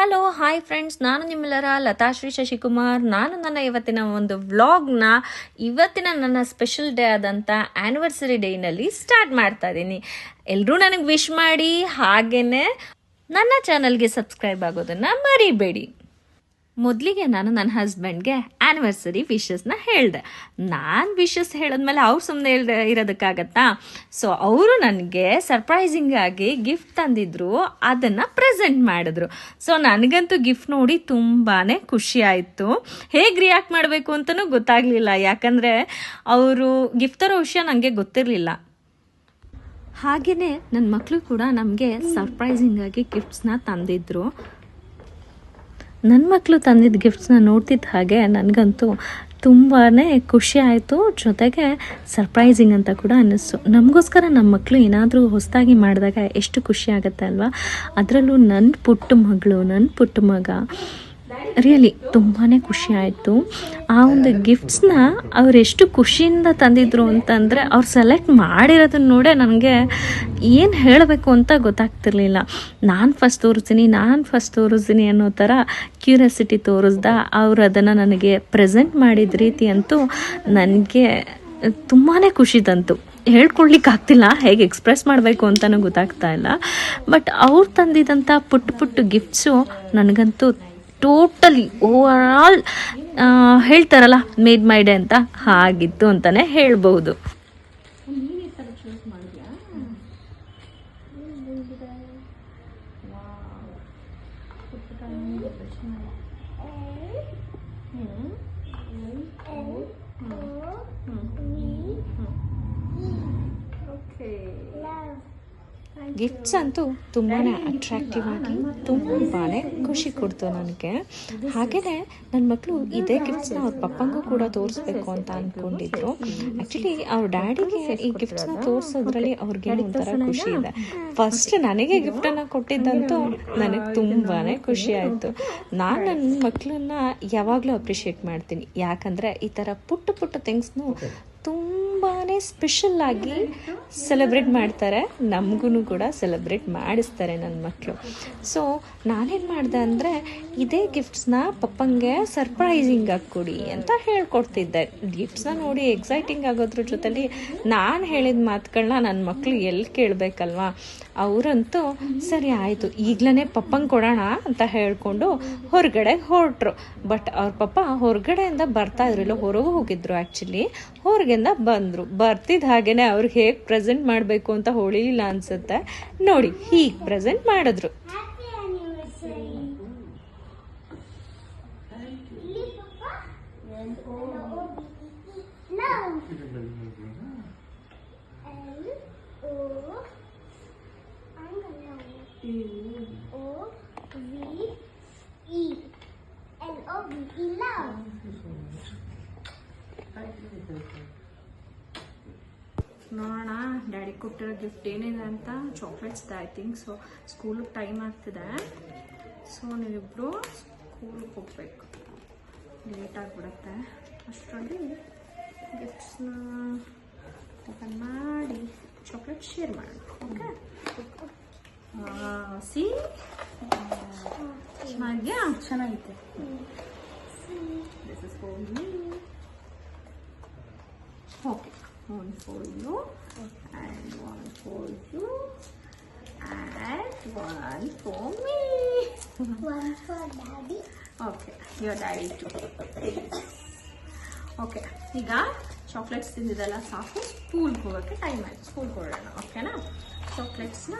Hello hi friends, ನಾನು ನಿಮ್ಮೆಲ್ಲರ ಲತಾಶ್ರೀ ಶಶಿಕುಮಾರ್. ನಾನು ನನ್ನ ಇವತ್ತಿನ ಒಂದು ವ್ಲಾಗ್ನ ಇವತ್ತಿನ ನನ್ನ ಸ್ಪೆಷಲ್ ಡೇ ಆದಂಥ ಆ್ಯನಿವರ್ಸರಿ ಡೇನಲ್ಲಿ ಸ್ಟಾರ್ಟ್ ಮಾಡ್ತಾ ಇದ್ದೀನಿ. ಎಲ್ಲರೂ ನನಗೆ ವಿಶ್ ಮಾಡಿ, ಹಾಗೆಯೇ ನನ್ನ ಚಾನಲ್ಗೆ ಸಬ್ಸ್ಕ್ರೈಬ್ ಆಗೋದನ್ನು ಮರಿಬೇಡಿ. ಮೊದಲಿಗೆ ನಾನು ನನ್ನ ಹಸ್ಬೆಂಡ್ಗೆ ಆ್ಯನಿವರ್ಸರಿ ವಿಶಸ್ನ ಹೇಳಿದೆ. ನಾನು ವಿಶಸ್ ಹೇಳಿದ್ಮೇಲೆ ಅವ್ರು ಸುಮ್ಮನೆ ಇರೋದಕ್ಕಾಗತ್ತಾ? ಸೊ ಅವರು ನನಗೆ ಸರ್ಪ್ರೈಸಿಂಗಾಗಿ ಗಿಫ್ಟ್ ತಂದಿದ್ರು, ಅದನ್ನು ಪ್ರೆಸೆಂಟ್ ಮಾಡಿದ್ರು. ಸೊ ನನಗಂತೂ ಗಿಫ್ಟ್ ನೋಡಿ ತುಂಬಾ ಖುಷಿ ಆಯಿತು. ಹೇಗೆ ರಿಯಾಕ್ಟ್ ಮಾಡಬೇಕು ಅಂತಲೂ ಗೊತ್ತಾಗಲಿಲ್ಲ, ಯಾಕಂದರೆ ಅವರು ಗಿಫ್ಟ್ ತರೋ ವಿಷಯ ನನಗೆ ಗೊತ್ತಿರಲಿಲ್ಲ. ಹಾಗೆಯೇ ನನ್ನ ಮಕ್ಕಳು ಕೂಡ ನಮಗೆ ಸರ್ಪ್ರೈಸಿಂಗಾಗಿ ಗಿಫ್ಟ್ಸ್ನ ತಂದಿದ್ರು. ನನ್ನ ಮಕ್ಕಳು ತಂದಿದ್ದ ಗಿಫ್ಟ್ಸ್ನ ನೋಡ್ತಿದ್ದ ಹಾಗೆ ನನಗಂತೂ ತುಂಬಾ ಖುಷಿ ಆಯಿತು, ಜೊತೆಗೆ ಸರ್ಪ್ರೈಸಿಂಗ್ ಅಂತ ಕೂಡ ಅನ್ನಿಸ್ತು. ನಮಗೋಸ್ಕರ ನಮ್ಮ ಮಕ್ಕಳು ಏನಾದರೂ ಹೊಸದಾಗಿ ಮಾಡಿದಾಗ ಎಷ್ಟು ಖುಷಿ ಆಗುತ್ತೆ ಅಲ್ವಾ? ಅದರಲ್ಲೂ ನನ್ನ ಪುಟ್ಟ ಮಗಳು, ನನ್ನ ಪುಟ್ಟ ಮಗ, ರಿಯಲಿ ತುಂಬಾ ಖುಷಿ ಆಯಿತು. ಆ ಒಂದು ಗಿಫ್ಟ್ಸ್ನ ಅವರೆಷ್ಟು ಖುಷಿಯಿಂದ ತಂದಿದ್ರು ಅಂತಂದರೆ, ಅವ್ರು ಸೆಲೆಕ್ಟ್ ಮಾಡಿರೋದನ್ನ ನೋಡೇ ನನಗೆ ಏನು ಹೇಳಬೇಕು ಅಂತ ಗೊತ್ತಾಗ್ತಿರ್ಲಿಲ್ಲ. ನಾನು ಫಸ್ಟ್ ತೋರಿಸ್ತೀನಿ ಅನ್ನೋ ಥರ ಕ್ಯೂರಿಯಾಸಿಟಿ ತೋರಿಸ್ದ. ಅವರು ಅದನ್ನು ನನಗೆ ಪ್ರೆಸೆಂಟ್ ಮಾಡಿದ ರೀತಿ ಅಂತೂ ನನಗೆ ತುಂಬಾ ಖುಷಿ ತಂತು. ಹೇಳ್ಕೊಡ್ಲಿಕ್ಕಾಗ್ತಿಲ್ಲ, ಹೇಗೆ ಎಕ್ಸ್ಪ್ರೆಸ್ ಮಾಡಬೇಕು ಅಂತಲೂ ಗೊತ್ತಾಗ್ತಾ ಇಲ್ಲ. ಬಟ್ ಅವ್ರು ತಂದಿದ್ದಂಥ ಪುಟ್ಟ ಗಿಫ್ಟ್ಸು ನನಗಂತೂ ಟೋಟಲಿ ಓವರ್ ಆಲ್ ಹೇಳ್ತಾರಲ್ಲ, ಮೇಡ್ ಮೈ ಡೇ ಅಂತ ಹಾಗಿತ್ತು ಅಂತಲೇ ಹೇಳ್ಬೋದು. ಗಿಫ್ಟ್ಸ್ ಅಂತೂ ತುಂಬಾ ಅಟ್ರಾಕ್ಟಿವ್ ಆಗಿ ತುಂಬಾ ಖುಷಿ ಕೊಡ್ತು ನನಗೆ. ಹಾಗೆಯೇ ನನ್ನ ಮಕ್ಕಳು ಇದೇ ಗಿಫ್ಟ್ಸ್ನ ಅವ್ರ ಪಪ್ಪಂಗೂ ಕೂಡ ತೋರಿಸ್ಬೇಕು ಅಂತ ಅಂದ್ಕೊಂಡಿದ್ರು. ಆ್ಯಕ್ಚುಲಿ ಅವ್ರ ಡ್ಯಾಡಿಗೆ ಈ ಗಿಫ್ಟ್ಸ್ನ ತೋರಿಸೋದ್ರಲ್ಲಿ ಅವ್ರಿಗೆ ಒಂಥರ ಖುಷಿ ಇದೆ. ಫಸ್ಟ್ ನನಗೆ ಗಿಫ್ಟನ್ನು ಕೊಟ್ಟಿದ್ದಂತೂ ನನಗೆ ತುಂಬಾ ಖುಷಿ ಆಯಿತು. ನಾನು ನನ್ನ ಮಕ್ಕಳನ್ನ ಯಾವಾಗಲೂ ಅಪ್ರಿಷಿಯೇಟ್ ಮಾಡ್ತೀನಿ, ಯಾಕಂದರೆ ಈ ಥರ ಪುಟ್ಟ ಥಿಂಗ್ಸ್ನು ತುಂಬಾ ಸ್ಪೆಷಲ್ಲಾಗಿ ಸೆಲೆಬ್ರೇಟ್ ಮಾಡ್ತಾರೆ, ನಮಗೂ ಕೂಡ ಸೆಲೆಬ್ರೇಟ್ ಮಾಡಿಸ್ತಾರೆ ನನ್ನ ಮಕ್ಕಳು. ಸೊ ನಾನೇನು ಮಾಡಿದೆ ಅಂದರೆ, ಇದೇ ಗಿಫ್ಟ್ಸ್ನ ಪಪ್ಪಂಗೆ ಸರ್ಪ್ರೈಸಿಂಗಾಗಿ ಕೊಡಿ ಅಂತ ಹೇಳ್ಕೊಡ್ತಿದ್ದೆ. ಗಿಫ್ಟ್ಸ್ನ ನೋಡಿ ಎಕ್ಸೈಟಿಂಗ್ ಆಗೋದ್ರ ಜೊತೆಲಿ ನಾನು ಹೇಳಿದ ಮಾತುಗಳನ್ನ ನನ್ನ ಮಕ್ಕಳು ಎಲ್ಲಿ ಕೇಳಬೇಕಲ್ವಾ? ಅವರಂತೂ ಸರಿ ಆಯಿತು, ಈಗಲೇ ಪಪ್ಪಂಗೆ ಕೊಡೋಣ ಅಂತ ಹೇಳಿಕೊಂಡು ಹೊರಗಡೆ ಹೊರಟ್ರು. ಬಟ್ ಅವ್ರ ಪಪ್ಪ ಹೊರಗಡೆಯಿಂದ ಬರ್ತಾಯಿದ್ರಲ್ಲ, ಹೊರಗೆ ಹೋಗಿದ್ರು. ಆ್ಯಕ್ಚುಲಿ ಹೊರಗಿಂದ ಬರ್ತಿದ್ದ ಹಾಗೇನೆ ಅವ್ರಿಗೆ ಹೇಗೆ ಪ್ರೆಸೆಂಟ್ ಮಾಡಬೇಕು ಅಂತ ಹೊಳಿಲಿಲ್ಲ ಅನ್ಸುತ್ತೆ. ನೋಡಿ, ಹೀಗೆ ಪ್ರೆಸೆಂಟ್ ಮಾಡಿದ್ರು. ನೋಡೋಣ ಡ್ಯಾಡಿ ಕೊಟ್ಟಿರೋ ಗಿಫ್ಟ್ ಏನಿದೆ ಅಂತ. Chocolates I think. ಸೊ ಸ್ಕೂಲಿಗೆ ಟೈಮ್ ಆಗ್ತಿದೆ. ಸೊ ನೀವಿಬ್ಬರು ಸ್ಕೂಲಿಗೆ ಹೋಗ್ಬೇಕು, ಲೇಟ್ ಆಗಿಬಿಡುತ್ತೆ. ಅಷ್ಟರಲ್ಲಿ ಗಿಫ್ಟ್ಸ್ನ ಓಪನ್ ಮಾಡಿ ಚಾಕ್ಲೇಟ್ ಶೇರ್ ಮಾಡೋಣ. ಓಕೆ, ಸಿ ಚೆನ್ನಾಗಿದೆಯಾ? ಚೆನ್ನಾಗಿದೆ. This is for me. Okay, one for you and one for you and one for me. One for daddy. Okay, your daddy too. Okay, ಈಗ ಚಾಕ್ಲೇಟ್ಸ್ ತಿಂದಿದ್ದೆಲ್ಲ ಸಾಕು, ಸ್ಕೂಲ್ಗೆ ಹೋಗೋಕ್ಕೆ ಟೈಮ್ ಆಯಿತು. ಸ್ಕೂಲ್ಗೆ ಹೊರಡೋಣ. ಓಕೆನಾ? ಚಾಕ್ಲೇಟ್ಸ್ನ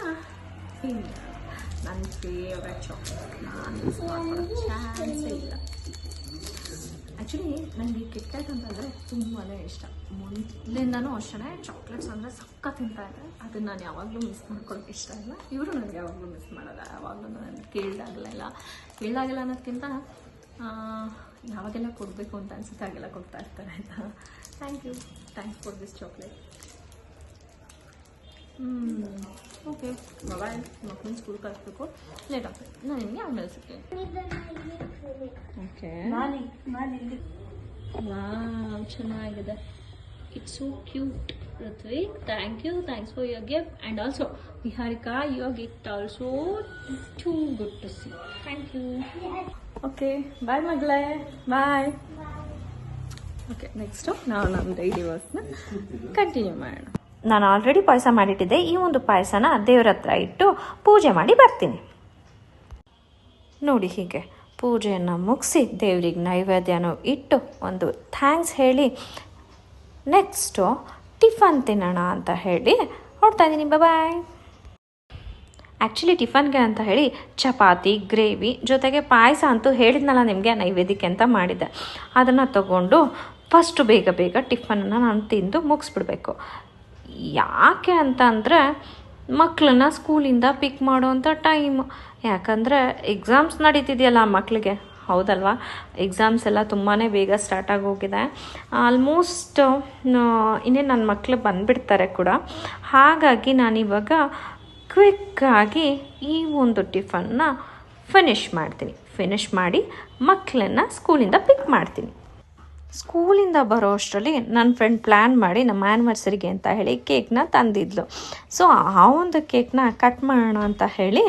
ನನ್ನ ಫೇವ್ರೆಟ್ ಚಾಕ್ಲೇಟ್, ನಾನು ಮಿಸ್ ಮಾಡ್ಕೊಳ್ಳೋ ಚಾನ್ಸೇ ಇಲ್ಲ. ಆ್ಯಕ್ಚುಲಿ ನನಗೆ ಕಿಟ್ಕ್ಯಾಟ್ ಅಂತಂದರೆ ತುಂಬಾ ಇಷ್ಟ. ಮೊದಲಿಂದನೂ ಅಷ್ಟೇ ಚಾಕ್ಲೇಟ್ಸ್ ಅಂದರೆ ಸಕ್ಕ ತಿಂತಾಯಿದ್ದೆ. ಅದನ್ನು ನಾನು ಯಾವಾಗಲೂ ಮಿಸ್ ಮಾಡ್ಕೊಳ್ಳೋಕೆ ಇಷ್ಟ ಇಲ್ಲ. ಇವರು ನನಗೆ ಯಾವಾಗಲೂ ಮಿಸ್ ಮಾಡೋಲ್ಲ. ಯಾವಾಗಲೂ ನಾನು ಕೇಳಿದಾಗಲೆಲ್ಲ ಅನ್ನೋದಕ್ಕಿಂತ ಯಾವಾಗೆಲ್ಲ ಕೊಡಬೇಕು ಅಂತ ಅನ್ಸುತ್ತೆ ಹಾಗೆಲ್ಲ ಕೊಡ್ತಾ ಇರ್ತಾರೆ ಆಯಿತಾ. Thanks for this chocolate. Okay, bye. ಮಕ್ಕಳನ್ನ ಸ್ಕೂಲ್ ಕಳಿಸ್ಬೇಕು, ಲೇಟ್ ಆಗ್ತದೆ. ನಾನು ನಿಮಗೆ ಆಮೇಲೆ ಸಿಗ್ತೇನೆ. ಓಕೆ, ವಾವ್ ಚೆನ್ನಾಗಿದೆ. It's so cute, Ritvik. Thanks for your gift. And also, Niharika, your gift also too good to see. Thank you. Okay, bye Magle. Bye. Okay next ನಾವು ನಮ್ಮ daily ವರ್ಕ್ನ continue ಮಾಡೋಣ. ನಾನು already ಪಾಯಸ ಮಾಡಿಟ್ಟಿದ್ದೆ. ಈ ಒಂದು ಪಾಯಸನ ದೇವ್ರ ಹತ್ರ ಇಟ್ಟು ಪೂಜೆ ಮಾಡಿ ಬರ್ತೀನಿ. ನೋಡಿ, ಹೀಗೆ ಪೂಜೆಯನ್ನು ಮುಗಿಸಿ ದೇವ್ರಿಗೆ ನೈವೇದ್ಯನೂ ಇಟ್ಟು ಒಂದು ಥ್ಯಾಂಕ್ಸ್ ಹೇಳಿ ನೆಕ್ಸ್ಟು ಟಿಫನ್ ತಿನ್ನೋಣ ಅಂತ ಹೇಳಿ ಹೊರಡ್ತಾ ಇದ್ದೀನಿ. ಬಾಯ್. ಆ್ಯಕ್ಚುಲಿ ಟಿಫನ್ಗೆ ಅಂತ ಹೇಳಿ ಚಪಾತಿ, ಗ್ರೇವಿ ಜೊತೆಗೆ ಪಾಯಸ ಅಂತೂ ಹೇಳಿದ್ನಲ್ಲ ನಿಮಗೆ ನೈವೇದ್ಯಕ್ಕೆ ಅಂತ ಮಾಡಿದ್ದೆ. ಅದನ್ನು ತಗೊಂಡು ಫಸ್ಟು ಬೇಗ ಟಿಫನನ್ನು ನಾನು ತಿಂದು ಮುಗಿಸ್ಬಿಡ್ಬೇಕು. ಯಾಕೆ ಅಂತ ಅಂದರೆ ಮಕ್ಕಳನ್ನ ಸ್ಕೂಲಿಂದ ಪಿಕ್ ಮಾಡೋವಂಥ ಟೈಮು. ಯಾಕಂದರೆ ಎಕ್ಸಾಮ್ಸ್ ನಡೀತಿದೆಯಲ್ಲ ಮಕ್ಕಳಿಗೆ, ಹೌದಲ್ವಾ? ಎಕ್ಸಾಮ್ಸ್ ಎಲ್ಲ ತುಂಬಾ ಬೇಗ ಸ್ಟಾರ್ಟ್ ಆಗೋಗಿದೆ. ಆಲ್ಮೋಸ್ಟ್ ಇನ್ನೇನು ನನ್ನ ಮಕ್ಕಳು ಬಂದುಬಿಡ್ತಾರೆ ಕೂಡ. ಹಾಗಾಗಿ ನಾನಿವಾಗ ಕ್ವಿಕ್ಕಾಗಿ ಈ ಒಂದು ಟಿಫನ್ನ ಫಿನಿಶ್ ಮಾಡಿ ಮಕ್ಕಳನ್ನ ಸ್ಕೂಲಿಂದ ಪಿಕ್ ಮಾಡ್ತೀನಿ. ಸ್ಕೂಲಿಂದ ಬರೋ ಅಷ್ಟರಲ್ಲಿ ನನ್ನ ಫ್ರೆಂಡ್ ಪ್ಲ್ಯಾನ್ ಮಾಡಿ ನಮ್ಮ ಆ್ಯನಿವರ್ಸರಿಗೆ ಅಂತ ಹೇಳಿ ಕೇಕ್ನ ತಂದಿದ್ಲು. ಸೊ ಆ ಒಂದು ಕೇಕ್ನ ಕಟ್ ಮಾಡೋಣ ಅಂತ ಹೇಳಿ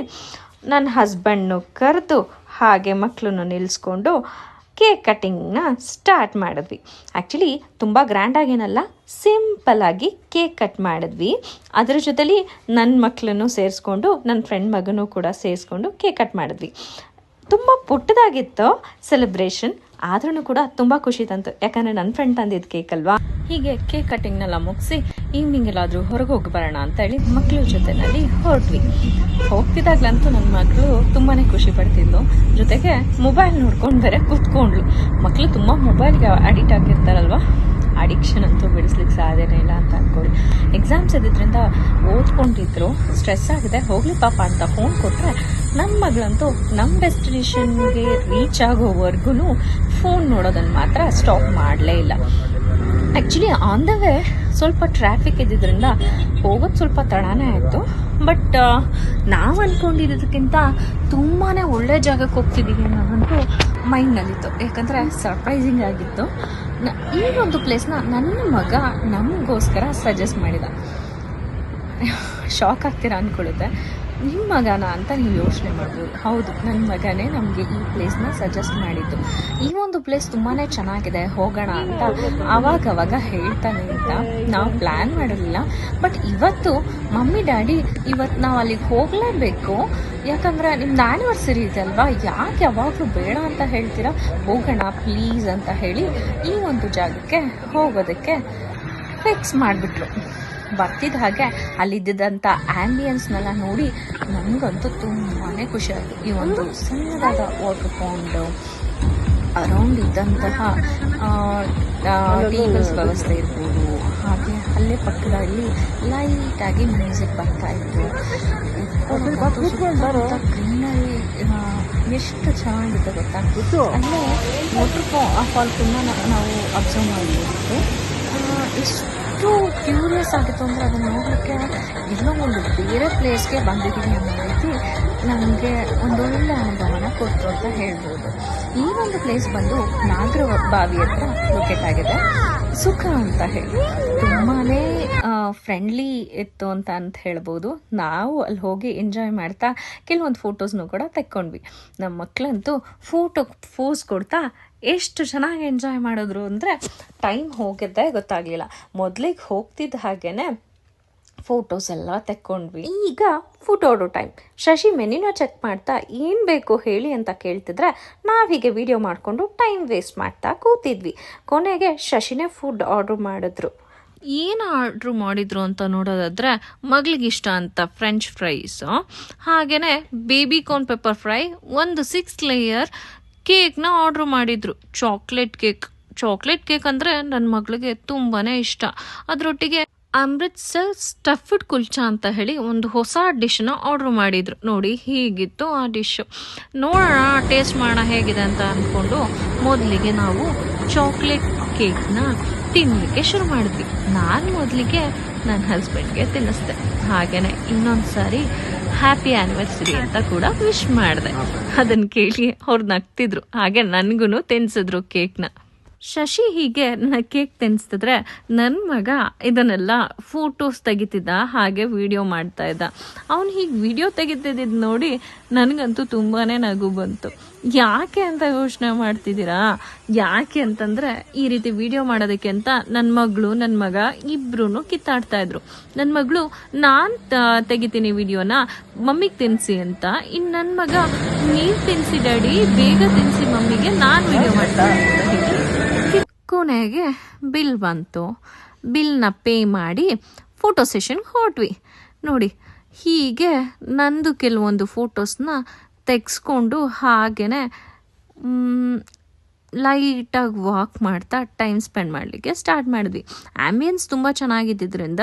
ನನ್ನ ಹಸ್ಬೆಂಡ್ನು ಕರೆದು ಹಾಗೆ ಮಕ್ಕಳನ್ನು ನಿಲ್ಲಿಸ್ಕೊಂಡು ಕೇಕ್ ಕಟ್ಟಿಂಗ್ನ ಸ್ಟಾರ್ಟ್ ಮಾಡಿದ್ವಿ. ಆ್ಯಕ್ಚುಲಿ ತುಂಬ ಗ್ರ್ಯಾಂಡಾಗೇನಲ್ಲ, ಸಿಂಪಲ್ಲಾಗಿ ಕೇಕ್ ಕಟ್ ಮಾಡಿದ್ವಿ. ಅದರ ಜೊತೆಲಿ ನನ್ನ ಮಕ್ಕಳನ್ನು ಸೇರಿಸ್ಕೊಂಡು ನನ್ನ ಫ್ರೆಂಡ್ ಮಗನೂ ಕೂಡ ಸೇರಿಸ್ಕೊಂಡು ಕೇಕ್ ಕಟ್ ಮಾಡಿದ್ವಿ. ತುಂಬ ಪುಟ್ಟದಾಗಿತ್ತು ಸೆಲೆಬ್ರೇಷನ್, ಆದ್ರೂ ಕೂಡ ತುಂಬ ಖುಷಿ ತಂತು. ಯಾಕಂದರೆ ನನ್ನ ಫ್ರೆಂಡ್ ತಂದಿದ್ದು ಕೇಕ್ ಅಲ್ವಾ. ಹೀಗೆ ಕೇಕ್ ಕಟ್ಟಿಂಗ್ನೆಲ್ಲ ಮುಗಿಸಿ ಈವ್ನಿಂಗ್ ಎಲ್ಲಾದರೂ ಹೊರಗೆ ಹೋಗಿ ಬರೋಣ ಅಂತೇಳಿ ಮಕ್ಕಳ ಜೊತೆನಲ್ಲಿ ಹೊರಟ್ವಿ. ಹೋಗ್ತಿದ್ದಾಗ್ಲಂತೂ ನನ್ನ ಮಕ್ಕಳು ತುಂಬಾ ಖುಷಿ ಪಡ್ತಿದ್ಲು. ಜೊತೆಗೆ ಮೊಬೈಲ್ ನೋಡ್ಕೊಂಡು ಬೇರೆ ಕೂತ್ಕೊಂಡ್ಲು. ಮಕ್ಕಳು ತುಂಬ ಮೊಬೈಲ್ಗೆ ಅಡಿಕ್ಟ್ ಆಗಿರ್ತಾರಲ್ವ, ಅಡಿಕ್ಷನ್ ಅಂತೂ ಬಿಡಿಸ್ಲಿಕ್ಕೆ ಸಾಧ್ಯನೇ ಇಲ್ಲ ಅಂತ ಅಂದ್ಕೊಳ್ಳಿ. ಎಕ್ಸಾಮ್ಸ್ ಇದ್ದಿದ್ದರಿಂದ ಓದ್ಕೊಂಡಿದ್ರು, ಸ್ಟ್ರೆಸ್ ಆಗಿದೆ, ಹೋಗ್ಲಿ ಪಾಪ ಅಂತ ಫೋನ್ ಕೊಟ್ಟರೆ ನನ್ನ ಮಗಳಂತೂ ನಮ್ಮ ಡೆಸ್ಟಿನೇಷನ್ಗೆ ರೀಚ್ ಆಗೋವರೆಗೂ ಫೋನ್ ನೋಡೋದನ್ನು ಮಾತ್ರ ಸ್ಟಾಪ್ ಮಾಡಲೇ ಇಲ್ಲ. ಆ್ಯಕ್ಚುಲಿ ಆನ್ ದ ವೇ ಸ್ವಲ್ಪ ಟ್ರಾಫಿಕ್ ಇದ್ದಿದ್ದರಿಂದ ಹೋಗೋದು ಸ್ವಲ್ಪ ತಡನೇ ಆಯಿತು. ಬಟ್ ನಾವು ಅಂದ್ಕೊಂಡಿದ್ದಕ್ಕಿಂತ ತುಂಬಾ ಒಳ್ಳೆ ಜಾಗಕ್ಕೆ ಹೋಗ್ತಿದ್ದೀವಿ ಅನ್ನೋದಂತೂ ಮೈಂಡ್ನಲ್ಲಿತ್ತು. ಯಾಕಂದರೆ ಸರ್ಪ್ರೈಸಿಂಗ್ ಆಗಿತ್ತು. ಈ ಒಂದು ಪ್ಲೇಸ್ನ ನನ್ನ ಮಗ ನಮಗೋಸ್ಕರ ಸಜೆಸ್ಟ್ ಮಾಡಿದ. ಶಾಕ್ ಆಗ್ತೀರಾ ಅಂದ್ಕೊಳ್ಳುತ್ತೆ. ನಿಮ್ಮ ಮಗನ ಅಂತ ನೀವು ಯೋಚನೆ ಮಾಡ್ಬೋದು. ಹೌದು, ನನ್ನ ಮಗನೇ ನಮಗೆ ಈ ಪ್ಲೇಸ್ನ ಸಜೆಸ್ಟ್ ಮಾಡಿದ್ದು. ಈ ಒಂದು ಪ್ಲೇಸ್ ತುಂಬಾ ಚೆನ್ನಾಗಿದೆ, ಹೋಗೋಣ ಅಂತ ಆವಾಗವಾಗ ಹೇಳ್ತಾನೆ ಇದ್ದ. ನಾವು ಪ್ಲ್ಯಾನ್ ಮಾಡಿರಲಿಲ್ಲ. ಬಟ್ ಇವತ್ತು ಮಮ್ಮಿ ಡ್ಯಾಡಿ ಇವತ್ತು ನಾವು ಅಲ್ಲಿಗೆ ಹೋಗಲೇಬೇಕು, ಯಾಕಂದರೆ ನಿಮ್ದು ಆ್ಯನಿವರ್ಸರಿ ಇದೆ ಅಲ್ವಾ, ಯಾಕೆ ಯಾವಾಗಲೂ ಬೇಡ ಅಂತ ಹೇಳ್ತೀರಾ, ಹೋಗೋಣ ಪ್ಲೀಸ್ ಅಂತ ಹೇಳಿ ಈ ಒಂದು ಜಾಗಕ್ಕೆ ಹೋಗೋದಕ್ಕೆ ಫಿಕ್ಸ್ ಮಾಡಿಬಿಟ್ರು. ಬರ್ತಿದ್ದ ಹಾಗೆ ಅಲ್ಲಿದ್ದಂಥ ಆ್ಯಂಬಿಯನ್ಸ್ನೆಲ್ಲ ನೋಡಿ ನನಗಂತೂ ತುಂಬಾ ಖುಷಿ ಆಯಿತು. ಈ ಒಂದು ಸಣ್ಣದಾದ ವಾಟರ್ ಪೌಂಡು, ಅರೌಂಡ್ ಇದ್ದಂತಹ ಟೇಬಲ್ಸ್ ವ್ಯವಸ್ಥೆ ಇರ್ಬೋದು, ಹಾಗೆ ಅಲ್ಲೇ ಪಕ್ಕದಲ್ಲಿ ಲೈಟಾಗಿ ಮ್ಯೂಸಿಕ್ ಬರ್ತಾಯಿತ್ತು. ಗ್ರೀನರಿ ಎಷ್ಟು ಚೆನ್ನಾಗಿದೆ ಗೊತ್ತಾ. ಅಲ್ಲೇ ವಾಟರ್ ಫಾಲ್ ಕೂಡ ನಾವು ಅಬ್ಸರ್ವ್ ಮಾಡ್ಬೋದು. ಎಷ್ಟು ಕ್ಯೂರಿಯಸ್ ಆಗಿತ್ತು ಅಂದರೆ ಅದನ್ನು ನೋಡಲಿಕ್ಕೆ ಎಲ್ಲೋ ಒಂದು ಬೇರೆ ಪ್ಲೇಸ್ಗೆ ಬಂದಿದ್ದೀವಿ ಅನ್ನೋ ರೀತಿ ನಮಗೆ ಒಂದೊಳ್ಳೆ ಅನುಭವನ ಕೊಟ್ಟರು ಅಂತ ಹೇಳ್ಬೋದು. ಈ ಒಂದು ಪ್ಲೇಸ್ ಬಂದು ನಾಗರಬಾವಿ ಹತ್ರ ಲೊಕೇಟ್ ಆಗಿದೆ. ಸುಖ ಅಂತ ಹೇಳಿ ತುಂಬಾ ಫ್ರೆಂಡ್ಲಿ ಇತ್ತು ಅಂತ ಹೇಳ್ಬೋದು. ನಾವು ಅಲ್ಲಿ ಹೋಗಿ ಎಂಜಾಯ್ ಮಾಡ್ತಾ ಕೆಲವೊಂದು ಫೋಟೋಸ್ನೂ ಕೂಡ ತೆಕ್ಕೊಂಡ್ವಿ. ನಮ್ಮ ಮಕ್ಕಳಂತೂ ಫೋಸ್ ಕೊಡ್ತಾ ಎಷ್ಟು ಚೆನ್ನಾಗಿ ಎಂಜಾಯ್ ಮಾಡಿದ್ರು ಅಂದರೆ ಟೈಮ್ ಹೋಗಿದ್ದೆ ಗೊತ್ತಾಗಲಿಲ್ಲ. ಮೊದಲಿಗೆ ಹೋಗ್ತಿದ್ದ ಹಾಗೇ ಫೋಟೋಸ್ ಎಲ್ಲ ತೆಕ್ಕೊಂಡ್ವಿ. ಈಗ ಫುಡ್ ಆರ್ಡರ್ ಟೈಮ್. ಶಶಿ ಮೆನ್ಯೂನ ಚೆಕ್ ಮಾಡ್ತಾ ಏನು ಬೇಕು ಹೇಳಿ ಅಂತ ಕೇಳ್ತಿದ್ರೆ ನಾವು ಹೀಗೆ ವಿಡಿಯೋ ಮಾಡಿಕೊಂಡು ಟೈಮ್ ವೇಸ್ಟ್ ಮಾಡ್ತಾ ಕೂತಿದ್ವಿ. ಕೊನೆಗೆ ಶಶಿನೇ ಫುಡ್ ಆರ್ಡರ್ ಮಾಡಿದ್ರು. ಏನು ಆರ್ಡ್ರು ಮಾಡಿದ್ರು ಅಂತ ನೋಡೋದಾದರೆ ಮಗಳಿಗಿಷ್ಟ ಅಂತ ಫ್ರೆಂಚ್ ಫ್ರೈಸು, ಹಾಗೆಯೇ ಬೇಬಿ ಕಾರ್ನ್ ಪೆಪ್ಪರ್ ಫ್ರೈ, ಒಂದು 6 ಲೇಯರ್ ಕೇಕ್ನ ಆರ್ಡ್ರ್ ಮಾಡಿದ್ರು. ಚಾಕ್ಲೇಟ್ ಕೇಕ್ ಅಂದರೆ ನನ್ನ ಮಗಳಿಗೆ ತುಂಬಾ ಇಷ್ಟ. ಅದರೊಟ್ಟಿಗೆ ಅಮೃತ್ಸರ್ ಸ್ಟಫ್ಡ್ ಕುಲ್ಚಾ ಅಂತ ಹೇಳಿ ಒಂದು ಹೊಸ ಡಿಶ್ನ ಆರ್ಡ್ರ್ ಮಾಡಿದ್ರು. ನೋಡಿ ಹೀಗಿತ್ತು ಆ ಡಿಶ್ಶು. ನೋಡೋಣ, ಟೇಸ್ಟ್ ಮಾಡೋಣ ಹೇಗಿದೆ ಅಂತ ಅಂದ್ಕೊಂಡು ಮೊದಲಿಗೆ ನಾವು ಚಾಕ್ಲೇಟ್ ಕೇಕ್ನ ತಿನ್ನಲಿಕ್ಕೆ ಶುರು ಮಾಡಿದ್ವಿ. ನಾನು ಮೊದಲಿಗೆ ನನ್ನ ಹಸ್ಬೆಂಡ್ಗೆ ತಿನ್ನಿಸ್ದೆ. ಹಾಗೆಯೇ ಇನ್ನೊಂದು ಸಾರಿ ಹ್ಯಾಪಿ ಆ್ಯನಿವರ್ಸರಿ ಅಂತ ಕೂಡ ವಿಶ್ ಮಾಡಿದೆ. ಅದನ್ನು ಕೇಳಿ ಅವ್ರು ನಗ್ತಿದ್ರು, ಹಾಗೆ ನನಗೂ ತಿನ್ಸಿದ್ರು ಕೇಕ್ನ. ಶಶಿ ಹೀಗೆ ಕೇಕ್ ತಿನ್ನಿಸ್ತಿದ್ರೆ ನನ್ನ ಮಗ ಇದನ್ನೆಲ್ಲ ಫೋಟೋಸ್ ತೆಗಿತಿದ್ದ, ಹಾಗೆ ವಿಡಿಯೋ ಮಾಡ್ತಾ ಇದ್ದ. ಅವ್ನು ಹೀಗೆ ವಿಡಿಯೋ ತೆಗಿತಿದ್ದು ನೋಡಿ ನನಗಂತೂ ತುಂಬಾ ನಗು ಬಂತು. ಯಾಕೆ ಅಂತ ಯೋಚನೆ ಮಾಡ್ತಿದ್ದೀರಾ? ಯಾಕೆ ಅಂತಂದರೆ ಈ ರೀತಿ ವಿಡಿಯೋ ಮಾಡೋದಕ್ಕೆ ಅಂತ ನನ್ನ ಮಗಳು ನನ್ನ ಮಗ ಇಬ್ಬರೂ ಕಿತ್ತಾಡ್ತಾ ಇದ್ರು. ನನ್ನ ಮಗಳು ನಾನು ತೆಗಿತೀನಿ ವಿಡಿಯೋನ, ಮಮ್ಮಿಗೆ ತಿನ್ನಿಸಿ ಅಂತ. ಇನ್ನು ನನ್ನ ಮಗ ನೀವು ತಿನ್ನಿಸಿ ಡ್ಯಾಡಿ, ಬೇಗ ತಿನ್ನಿಸಿ ಮಮ್ಮಿಗೆ, ನಾನು ವಿಡಿಯೋ ಮಾಡ್ತೀನಿ ಅಂತ ಹೇಳಿ. ಕೊನೆಗೆ ಬಿಲ್ ಬಂತು. ಬಿಲ್ನ ಪೇ ಮಾಡಿ ಫೋಟೋ ಸೆಷನ್ಗೆ ಹೊರಟ್ವಿ. ನೋಡಿ ಹೀಗೆ ನಂದು ಕೆಲವೊಂದು ಫೋಟೋಸ್ನ ತೆಗೆಸ್ಕೊಂಡು ಹಾಗೇ ಲೈಟಾಗಿ ವಾಕ್ ಮಾಡ್ತಾ ಟೈಮ್ ಸ್ಪೆಂಡ್ ಮಾಡಲಿಕ್ಕೆ ಸ್ಟಾರ್ಟ್ ಮಾಡಿದ್ವಿ. ಆ್ಯಂಬಿಯನ್ಸ್ ತುಂಬ ಚೆನ್ನಾಗಿದ್ದರಿಂದ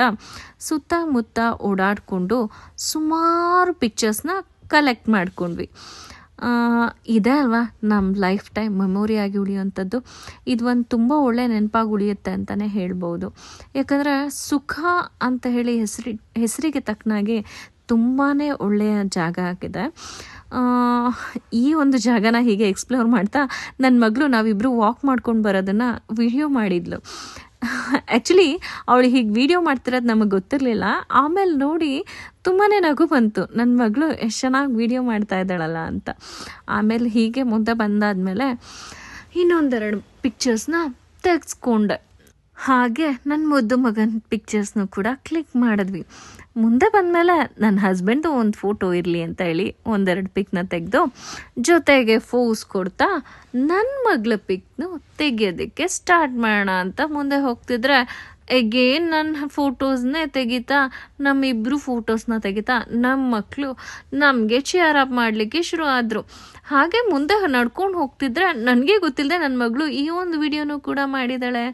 ಸುತ್ತಮುತ್ತ ಓಡಾಡಿಕೊಂಡು ಸುಮಾರು ಪಿಕ್ಚರ್ಸ್ನ ಕಲೆಕ್ಟ್ ಮಾಡ್ಕೊಂಡ್ವಿ. ಇದೇ ಅಲ್ವಾ ನಮ್ಮ ಲೈಫ್ ಟೈಮ್ ಮೆಮೊರಿ ಆಗಿ ಉಳಿಯುವಂಥದ್ದು. ಇದು ಒಂದು ತುಂಬ ಒಳ್ಳೆ ನೆನಪಾಗಿ ಉಳಿಯುತ್ತೆ ಅಂತಲೇ ಹೇಳ್ಬೋದು. ಯಾಕಂದರೆ ಸುಖ ಅಂತ ಹೇಳಿ ಹೆಸರಿಗೆ ತಕ್ಕನಾಗಿ ತುಂಬಾ ಒಳ್ಳೆಯ ಜಾಗ ಆಗಿದೆ. ಈ ಒಂದು ಜಾಗನ ಹೀಗೆ ಎಕ್ಸ್ಪ್ಲೋರ್ ಮಾಡ್ತಾ ನನ್ನ ಮಗಳು ನಾವಿಬ್ಬರು ವಾಕ್ ಮಾಡ್ಕೊಂಡು ಬರೋದನ್ನು ವಿಡಿಯೋ ಮಾಡಿದ್ಲು. ಆ್ಯಕ್ಚುಲಿ ಅವಳು ಹೀಗೆ ವಿಡಿಯೋ ಮಾಡ್ತಿರೋದು ನಮಗೆ ಗೊತ್ತಿರಲಿಲ್ಲ. ಆಮೇಲೆ ನೋಡಿ ತುಂಬಾ ನಗು ಬಂತು, ನನ್ನ ಮಗಳು ಎಷ್ಟು ಚೆನ್ನಾಗಿ ವಿಡಿಯೋ ಮಾಡ್ತಾ ಇದ್ದಾಳಲ್ಲ ಅಂತ. ಆಮೇಲೆ ಹೀಗೆ ಮುಂದೆ ಬಂದಾದಮೇಲೆ ಇನ್ನೊಂದೆರಡು ಪಿಕ್ಚರ್ಸ್ನ ತೆಗೆಸ್ಕೊಂಡೆ. ಹಾಗೆ ನನ್ನ ಮುದ್ದು ಮಗನ ಪಿಕ್ಚರ್ಸ್ನು ಕೂಡ ಕ್ಲಿಕ್ ಮಾಡಿದ್ವಿ. ಮುಂದೆ ಬಂದಮೇಲೆ ನನ್ನ ಹಸ್ಬೆಂಡು ಒಂದು ಫೋಟೋ ಇರಲಿ ಅಂತ ಹೇಳಿ ಒಂದೆರಡು ಪಿಕ್ನ ತೆಗೆದು ಜೊತೆಗೆ ಫೋಸ್ ಕೊಡ್ತಾ ನನ್ನ ಮಗಳ ಪಿಕ್ನು ತೆಗಿಯೋದಕ್ಕೆ ಸ್ಟಾರ್ಟ್ ಮಾಡೋಣ ಅಂತ ಮುಂದೆ ಹೋಗ್ತಿದ್ರೆ ಎಗೇನ್ ನನ್ನ ಫೋಟೋಸ್ನೇ ತೆಗಿತಾ, ನಮ್ಮಿಬ್ಬರು ಫೋಟೋಸ್ನ ತೆಗಿತಾ ನಮ್ಮ ಮಕ್ಕಳು ನಮಗೆ ಚೇರ್ ಅಪ್ ಮಾಡಲಿಕ್ಕೆ ಶುರು ಆದರು. ಹಾಗೆ ಮುಂದೆ ನಡ್ಕೊಂಡು ಹೋಗ್ತಿದ್ರೆ ನನಗೆ ಗೊತ್ತಿಲ್ಲದೆ ನನ್ನ ಮಗಳು ಈ ಒಂದು ವಿಡಿಯೋನೂ ಕೂಡ ಮಾಡಿದ್ದಾಳೆ.